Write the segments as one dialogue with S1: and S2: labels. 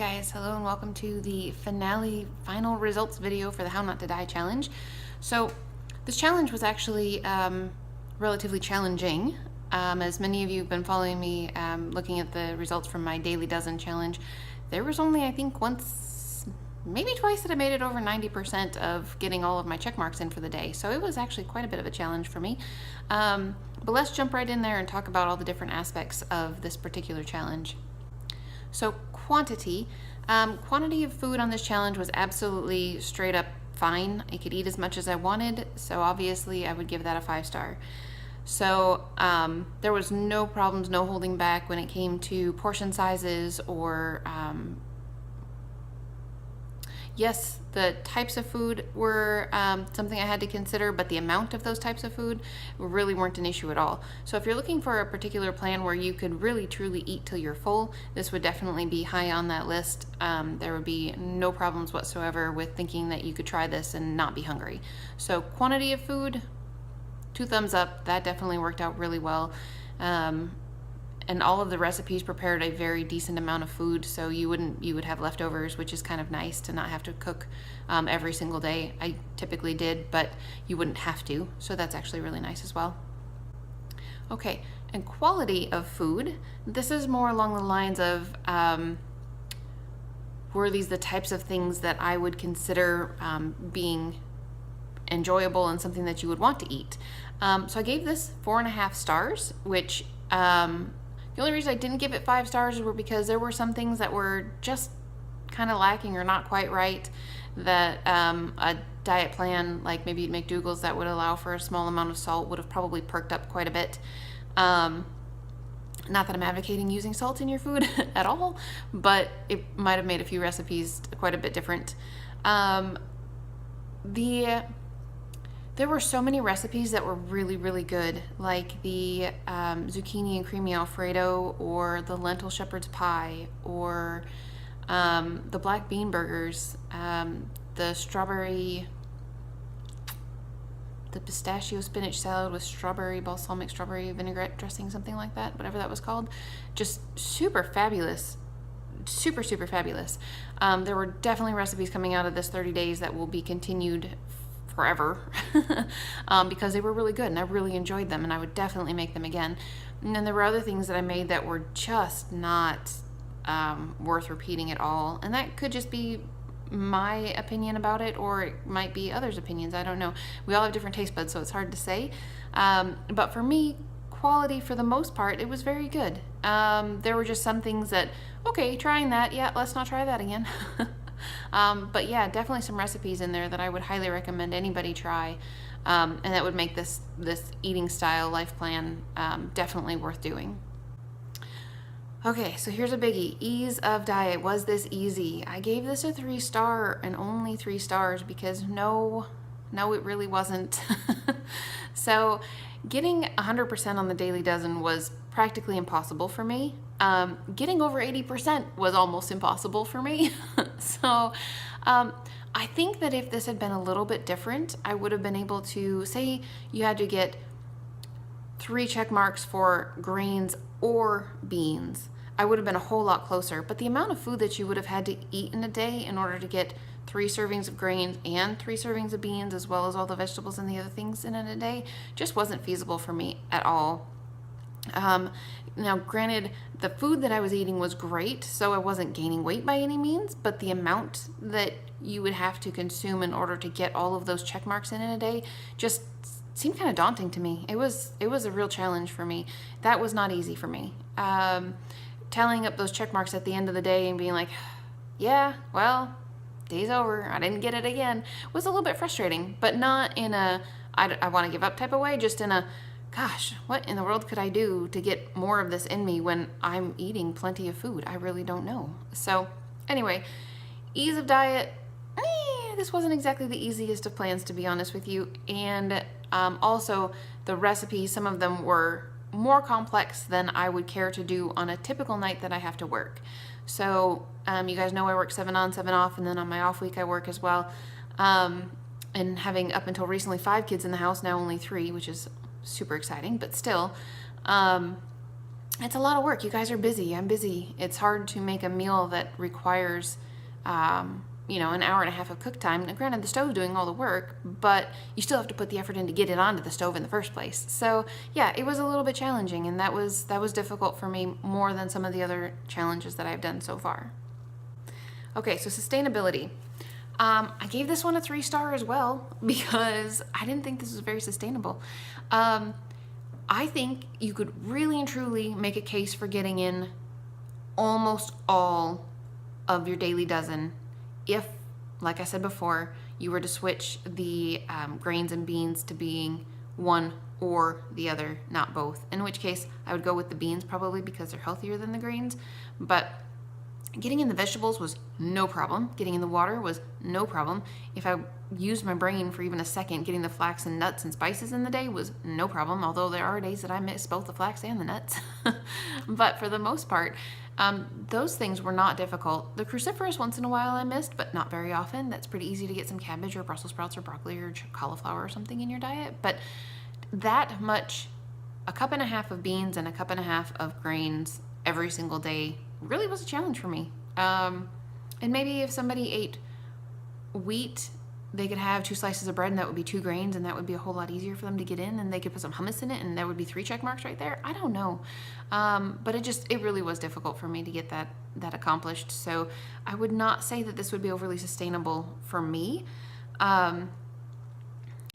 S1: guys, hello and welcome to the final results video for the How Not to Die challenge. So this challenge was actually relatively challenging. As many of you have been following me looking at the results from my Daily Dozen challenge, there was only I think once, maybe twice that I made it over 90% of getting all of my check marks in for the day. So it was actually quite a bit of a challenge for me. But let's jump right in there and talk about all the different aspects of this particular challenge. So quantity of food on this challenge was absolutely straight up fine. I could eat as much as I wanted, so obviously I would give that a 5-star. So there was no problems, no holding back when it came to portion sizes or yes, the types of food were something I had to consider, but the amount of those types of food really weren't an issue at all. So if you're looking for a particular plan where you could really truly eat till you're full, this would definitely be high on that list. There would be no problems whatsoever with thinking that you could try this and not be hungry. So quantity of food, 2 thumbs up. That definitely worked out really well. And all of the recipes prepared a very decent amount of food, so you would have leftovers, which is kind of nice to not have to cook every single day. I typically did, but you wouldn't have to, so that's actually really nice as well. Okay, and quality of food. This is more along the lines of were these the types of things that I would consider being enjoyable and something that you would want to eat. So I gave this 4.5 stars, which the only reason I didn't give it 5 stars were because there were some things that were just kind of lacking or not quite right, that a diet plan like maybe McDougall's that would allow for a small amount of salt would have probably perked up quite a bit. Not that I'm advocating using salt in your food at all, but it might have made a few recipes quite a bit different. There were so many recipes that were really, really good, like the zucchini and creamy Alfredo, or the lentil shepherd's pie, or the black bean burgers, the pistachio spinach salad with balsamic strawberry vinaigrette dressing, something like that, whatever that was called. Just super fabulous. Super, super fabulous. There were definitely recipes coming out of this 30 days that will be continued forever because they were really good and I really enjoyed them, and I would definitely make them again. And then there were other things that I made that were just not worth repeating at all, and that could just be my opinion about it, or it might be others' opinions. I don't know. We all have different taste buds, so it's hard to say. But for me, quality for the most part, it was very good. There were just some things that, okay, trying that, yeah, let's not try that again. But yeah, definitely some recipes in there that I would highly recommend anybody try, and that would make this eating style life plan definitely worth doing. Okay, so here's a biggie. Ease of diet. Was this easy? I gave this a 3-star and only 3 stars because no, it really wasn't. So getting 100% on the Daily Dozen was practically impossible for me. Getting over 80% was almost impossible for me. So I think that if this had been a little bit different, I would have been able to, say you had to get 3 check marks for grains or beans, I would have been a whole lot closer. But the amount of food that you would have had to eat in a day in order to get 3 servings of grains and 3 servings of beans, as well as all the vegetables and the other things in a day, just wasn't feasible for me at all. Now granted, the food that I was eating was great, so I wasn't gaining weight by any means, but the amount that you would have to consume in order to get all of those check marks in a day just seemed kind of daunting to me. It was a real challenge for me. That was not easy for me. Tallying up those check marks at the end of the day and being like, yeah, well, day's over, I didn't get it again, was a little bit frustrating, but not in a I want to give up type of way, just in a, gosh, what in the world could I do to get more of this in me when I'm eating plenty of food? I really don't know. So anyway, ease of diet, this wasn't exactly the easiest of plans, to be honest with you. And also the recipes, some of them were more complex than I would care to do on a typical night that I have to work. So you guys know I work 7 on, 7 off, and then on my off week I work as well. And having up until recently 5 kids in the house, now only 3, which is super exciting, but still, it's a lot of work. You guys are busy. I'm busy. It's hard to make a meal that requires, an hour and a half of cook time. Now, granted, the stove's doing all the work, but you still have to put the effort in to get it onto the stove in the first place. So yeah, it was a little bit challenging, and that was difficult for me more than some of the other challenges that I've done so far. Okay, so sustainability. I gave this one a 3-star as well because I didn't think this was very sustainable. I think you could really and truly make a case for getting in almost all of your daily dozen if, like I said before, you were to switch the grains and beans to being one or the other, not both. In which case, I would go with the beans probably because they're healthier than the grains. But getting in the vegetables was no problem. Getting in the water was no problem. If I used my brain for even a second, getting the flax and nuts and spices in the day was no problem, although there are days that I miss both the flax and the nuts. But for the most part, those things were not difficult. The cruciferous once in a while I missed, but not very often. That's pretty easy to get some cabbage or Brussels sprouts or broccoli or cauliflower or something in your diet. But that much, a cup and a half of beans and a cup and a half of grains every single day really was a challenge for me. And maybe if somebody ate wheat, they could have 2 slices of bread and that would be 2 grains, and that would be a whole lot easier for them to get in, and they could put some hummus in it and there would be 3 check marks right there. I don't know. But it really was difficult for me to get that accomplished. So I would not say that this would be overly sustainable for me.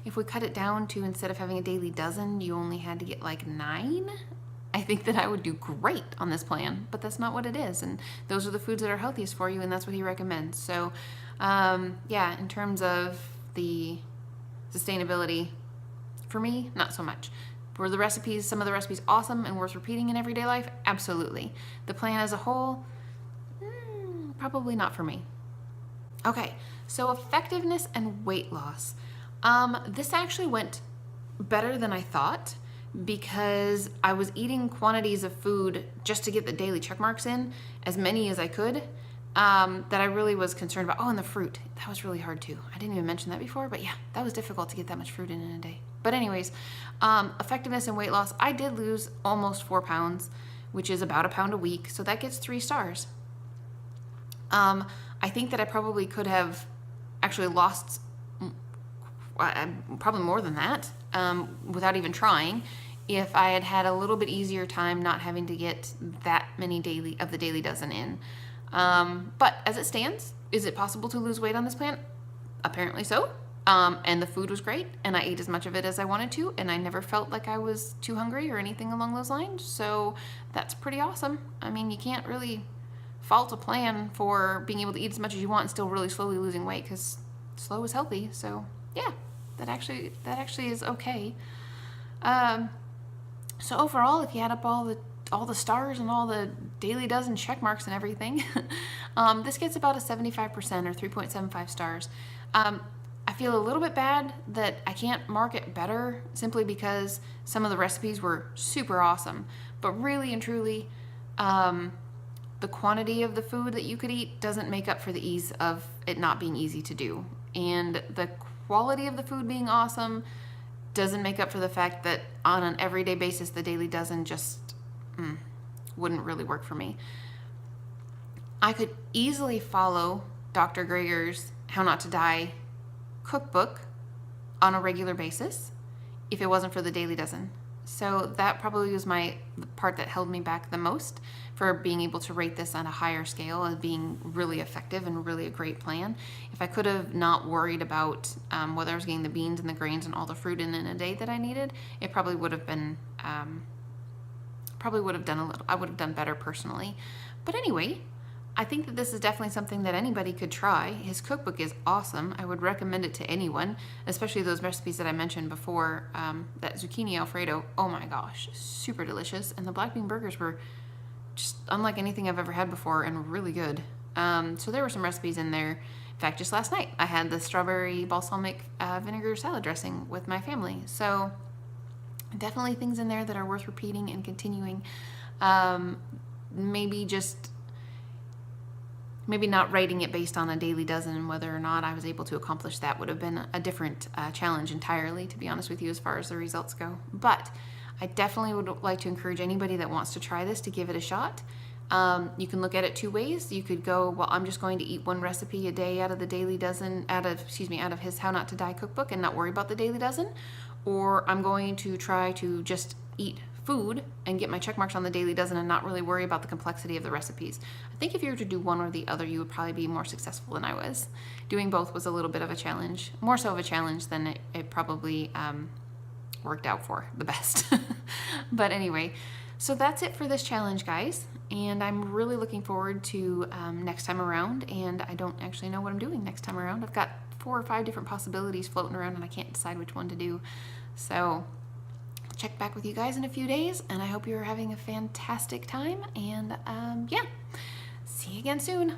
S1: If we cut it down to, instead of having a daily dozen, you only had to get like 9, I think that I would do great on this plan, but that's not what it is. And those are the foods that are healthiest for you, and that's what he recommends. So, yeah, in terms of the sustainability, for me, not so much. Were the recipes, some of the recipes awesome and worth repeating in everyday life? Absolutely. The plan as a whole, probably not for me. Okay, so effectiveness and weight loss. This actually went better than I thought, because I was eating quantities of food just to get the daily check marks in, as many as I could, that I really was concerned about. Oh, and the fruit. That was really hard too. I didn't even mention that before, but yeah, that was difficult to get that much fruit in a day. But anyways, effectiveness and weight loss, I did lose almost 4 pounds, which is about 1 pound a week, so that gets 3 stars. I think that I probably could have actually lost probably more than that, without even trying, if I had had a little bit easier time not having to get that many of the daily dozen in. But as it stands, is it possible to lose weight on this plan? Apparently so. And the food was great, and I ate as much of it as I wanted to, and I never felt like I was too hungry or anything along those lines. So that's pretty awesome. I mean, you can't really fault a plan for being able to eat as much as you want and still really slowly losing weight, because slow is healthy. So yeah, that actually is okay. So overall, if you add up all the stars and all the daily dozen check marks and everything, this gets about a 75% or 3.75 stars. I feel a little bit bad that I can't mark it better simply because some of the recipes were super awesome, but really and truly, the quantity of the food that you could eat doesn't make up for the ease of it not being easy to do. And the quality of the food being awesome doesn't make up for the fact that on an everyday basis, the daily dozen just wouldn't really work for me. I could easily follow Dr. Greger's How Not to Die cookbook on a regular basis if it wasn't for the daily dozen. So that probably was the part that held me back the most for being able to rate this on a higher scale as being really effective and really a great plan. If I could have not worried about whether I was getting the beans and the grains and all the fruit in a day that I needed, it probably would have been, I would have done better personally. But anyway, I think that this is definitely something that anybody could try. His cookbook is awesome. I would recommend it to anyone, especially those recipes that I mentioned before. That zucchini Alfredo, oh my gosh, super delicious. And the black bean burgers were just unlike anything I've ever had before and really good. So there were some recipes in there. In fact, just last night, I had the strawberry balsamic vinegar salad dressing with my family. So definitely things in there that are worth repeating and continuing. Maybe not rating it based on a daily dozen, and whether or not I was able to accomplish that would have been a different challenge entirely, to be honest with you, as far as the results go. But I definitely would like to encourage anybody that wants to try this to give it a shot. You can look at it two ways. You could go, well, I'm just going to eat one recipe a day out of the Daily Dozen, out of his How Not to Die cookbook and not worry about the Daily Dozen. Or I'm going to try to just eat food and get my check marks on the Daily Dozen and not really worry about the complexity of the recipes. I think if you were to do one or the other, you would probably be more successful than I was. Doing both was a little bit of a challenge, more so of a challenge than it probably worked out for the best. But anyway, so that's it for this challenge, guys. And I'm really looking forward to next time around. And I don't actually know what I'm doing next time around. I've got 4 or 5 different possibilities floating around and I can't decide which one to do. So I'll check back with you guys in a few days, and I hope you're having a fantastic time. And yeah, see you again soon.